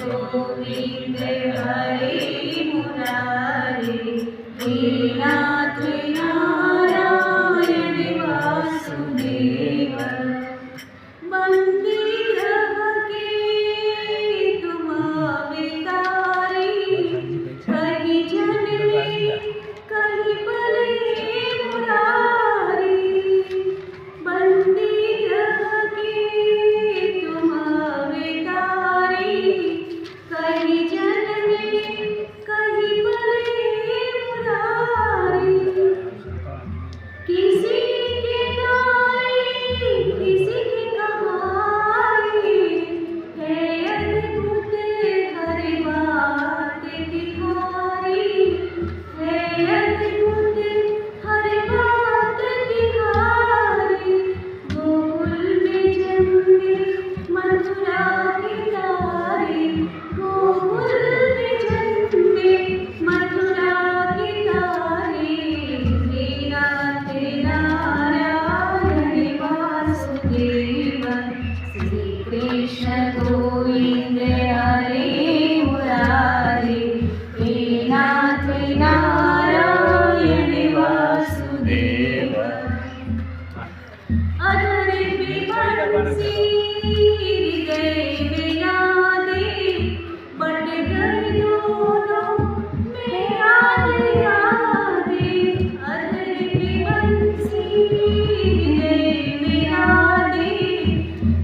गोविंद हरे मुरारे हे नाथ नारायण वासुदेव। बंदी ग्रह के तुम अवतारी, कहीं जन्मे कहीं पले मुरारी। बंदी ग्रह के तुम अवतारी, कहीं जन्मे कहीं पले मुरारी। किसी के गाए किसी के कहाए, है अद्भुत हर बात तिहारी। है अद्भुत हर बात तिहारी। गोकुल में जन्मे मथुरा की तारी। गोकुल में जन्मे मथुरा की तारी। हे नाथ नारायण वासुदेव। श्री कृष्ण गोविंद हरे मुरारे हे नाथ नारायण वासुदेव। अधर विमंसी हृदय में यादें, बट गए दोनों में याद यादें। अधर विमंसी हृदय में यादें,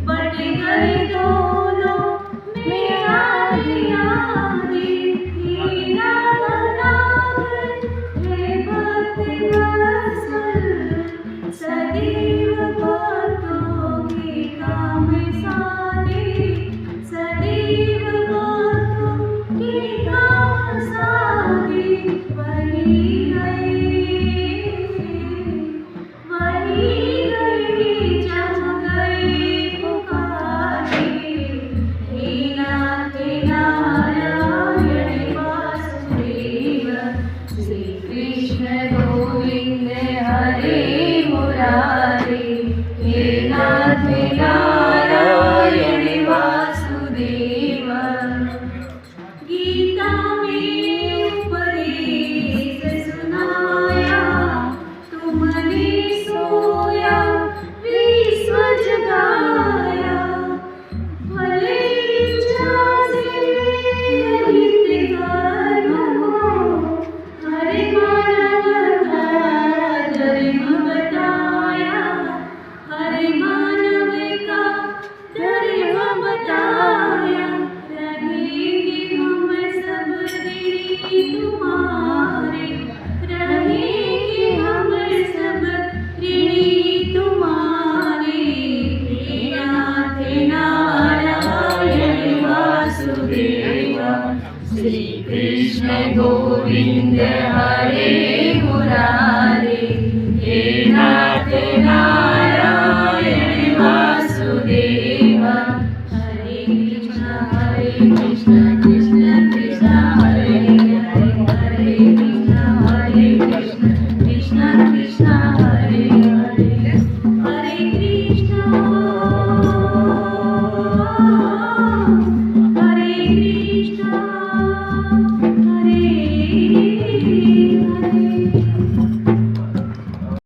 बट गए दोनों में याद यादें। हे नाथ हे भक्त वत्सल, सदैव भक्तों के काम साधे। सदैव भक्तों के काम साधे। वही गए जहाँ गए पुकारे। हे नाथ नारायण वासुदेव। श्री कृष्ण गोविंद हरे मुरारे हे नाथ नारायण वासुदेव। गीता में उपदेश सुनाया, तुमने सोया विश्व जगाया। भले इच्छा से रहित कर्म हो, हरे मानव का धर्म बताया। हरे मानव का धर्म बताया। रहेंगे हम सब ऋणी तुम्हारे। रहेंगे हम सब ऋणी तुम्हारे। हे नाथ नारायण वासुदेव। श्री कृष्ण गोविंद हरे